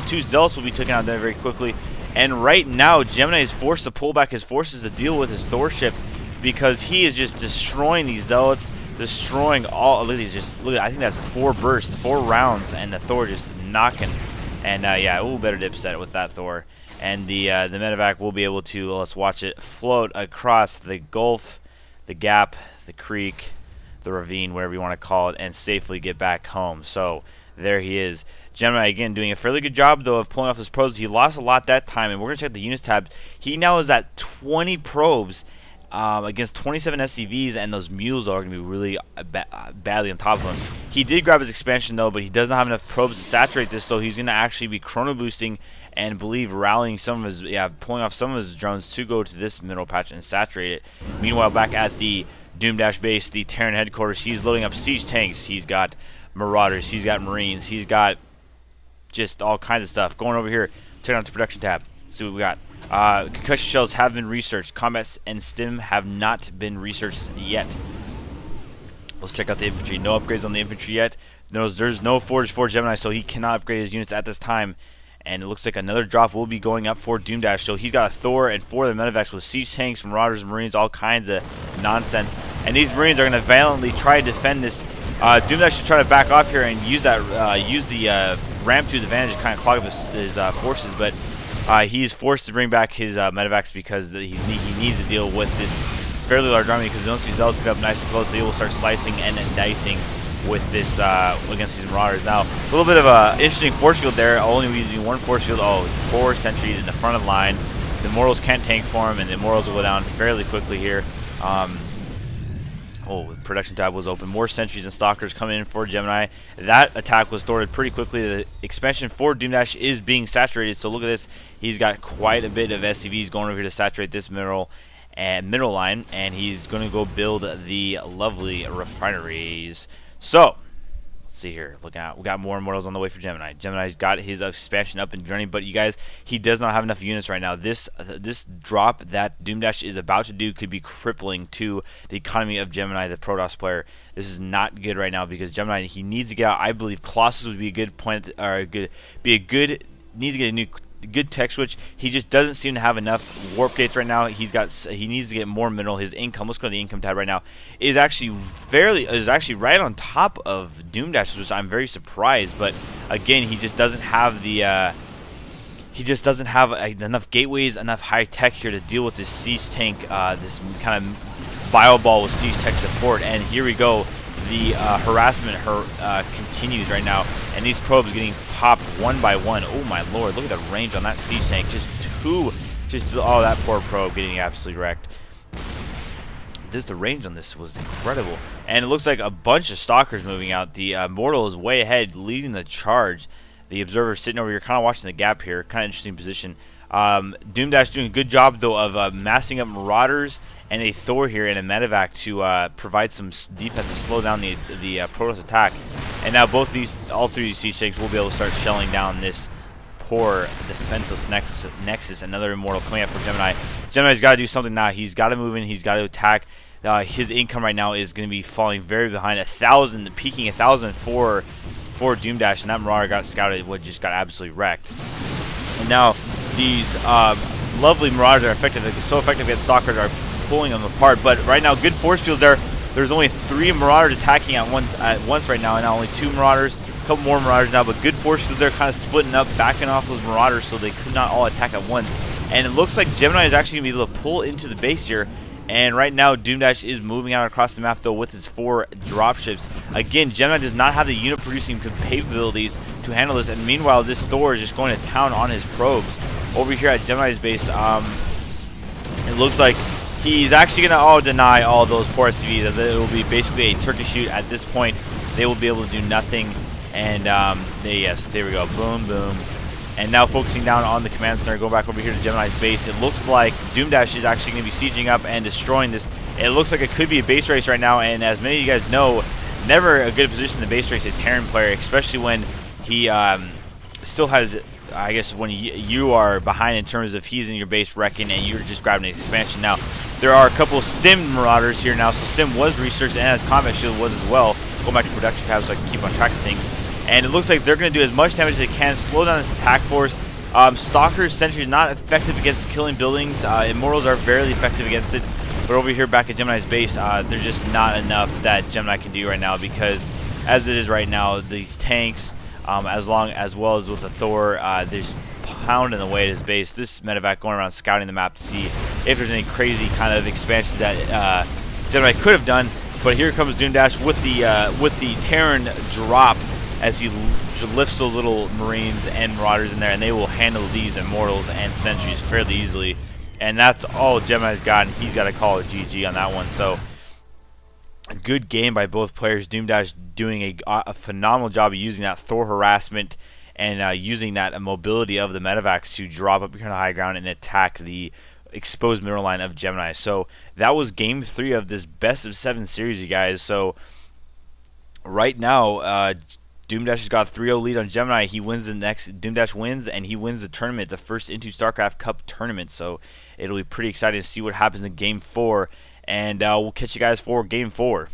2 Zealots will be taken out there very quickly. And right now, Gemini is forced to pull back his forces to deal with his Thor ship because he is just destroying these Zealots, destroying all. Look at these, just look at. I think that's 4 bursts, 4 rounds, and the Thor just knocking. And yeah, ooh, better dipset with that Thor. And the medevac will be able to, let's watch it float across the gulf, the gap, the creek, the ravine, whatever you want to call it, and safely get back home. So there he is. Gemini, again, doing a fairly good job, though, of pulling off his probes. He lost a lot that time, and we're going to check the units tab. He now is at 20 probes against 27 SCVs, and those mules are going to be really badly on top of him. He did grab his expansion, though, but he doesn't have enough probes to saturate this, so he's going to actually be chrono boosting and believe rallying some of his, pulling off some of his drones to go to this middle patch and saturate it. Meanwhile, back at the DoomDash base, the Terran headquarters, he's loading up siege tanks. He's got Marauders, he's got Marines, he's got just all kinds of stuff. Going over here, turn on the production tab, see what we got. Concussion shells have been researched. Combat and stim have not been researched yet. Let's check out the infantry. No upgrades on the infantry yet. There's no Forge for Gemini, so he cannot upgrade his units at this time. And it looks like another drop will be going up for DoomDash. So he's got a Thor and 4 of the medevacs with siege tanks, Marauders, Marines, all kinds of nonsense. And these Marines are going to valiantly try to defend this. DoomDash should try to back off here and use that, use the ramp to his advantage to kind of clog up his forces. But he's forced to bring back his medevacs because he needs to deal with this fairly large army, because once these Zealots get up nice and close, they will start slicing and dicing with this against these Marauders. Now, a little bit of a interesting force field there. Only using 1 force field. Oh, 4 sentries in the front of the line. The Immortals can't tank for him, and the Immortals will go down fairly quickly here. Oh, the production tab was open. More sentries and stalkers coming in for Gemini. That attack was thwarted pretty quickly. The expansion for DoomDash is being saturated, so look at this. He's got quite a bit of SCVs going over here to saturate this middle line, and he's going to go build the lovely refineries. So, let's see here. Look out. We got more Immortals on the way for Gemini. Gemini's got his expansion up and running, but you guys, he does not have enough units right now. This drop that DoomDash is about to do could be crippling to the economy of Gemini, the Protoss player. This is not good right now because Gemini, he needs to get out. I believe Colossus would be a good point, or needs to get a new good tech switch. He just doesn't seem to have enough warp gates right now. He needs to get more mineral. His income, let's go to the income tab right now, is actually right on top of DoomDash, which I'm very surprised. But again, he just doesn't have the enough gateways, enough high tech here to deal with this siege tank, this kind of bio ball with siege tech support. And here we go. The harassment continues right now, and these probes getting popped one by one. Oh my lord, look at the range on that siege tank. Oh, that poor probe getting absolutely wrecked. The range on this was incredible. And it looks like a bunch of stalkers moving out. The Mortal is way ahead, leading the charge. The Observer sitting over here, kind of watching the gap here. Kind of interesting position. DoomDash doing a good job, though, of massing up Marauders and a Thor here and a medevac to provide some defense to slow down the Protoss attack. And now all 3 of these siege tanks will be able to start shelling down this poor defenseless Nexus. Another Immortal coming up for Gemini. Gemini's got to do something now. He's got to move in. He's got to attack. His income right now is going to be falling very behind. 1,000, peaking 1,000 for DoomDash, and that Marauder got scouted, just got absolutely wrecked. And now these lovely Marauders are effective. They're so effective against Stalkers, are pulling them apart. But right now, good force fields there. There's only 3 Marauders attacking at once right now, and now only 2 Marauders. A couple more Marauders now, but good force fields there, kind of splitting up, backing off those Marauders so they could not all attack at once. And it looks like Gemini is actually going to be able to pull into the base here. And right now, DoomDash is moving out across the map, though, with his 4 dropships. Again, Gemini does not have the unit-producing capabilities to handle this. And meanwhile, this Thor is just going to town on his probes. Over here at Gemini's base, it looks like he's actually going to deny all those poor SCVs, as it will be basically a turkey shoot at this point. They will be able to do nothing. And, yes, there we go. Boom, boom. And now focusing down on the command center, go back over here to Gemini's base. It looks like DoomDash is actually going to be sieging up and destroying this. It looks like it could be a base race right now, and as many of you guys know, never a good position in the base race a Terran player, especially when he still has, I guess, when you are behind in terms of he's in your base wrecking and you're just grabbing an expansion. Now, there are a couple of stim Marauders here now, so stim was researched, and as combat shield was as well. Go back to production tab so I can keep on track of things. and it looks like they're going to do as much damage as they can, slow down this attack force. Stalkers, Sentries not effective against killing buildings. Immortals are very effective against it. But over here back at Gemini's base, there's just not enough that Gemini can do right now, because as it is right now, these tanks, as well as with the Thor, they're just pounding away at his base. This medevac going around scouting the map to see if there's any crazy kind of expansions that Gemini could have done. But here comes DoomDash with the Terran drop as he lifts those little Marines and Marauders in there, and they will handle these Immortals and Sentries fairly easily. And that's all Gemini's got, and he's got to call it GG on that one. So, a good game by both players. DoomDash doing a phenomenal job of using that Thor harassment and using that mobility of the medevacs to drop up here on the high ground and attack the exposed middle line of Gemini. So, that was Game 3 of this best of 7 series, you guys. So, right now, DoomDash has got a 3-0 lead on Gemini. He wins the next. DoomDash wins, and he wins the tournament, the first Into StarCraft Cup tournament. So it'll be pretty exciting to see what happens in Game 4. And we'll catch you guys for Game 4.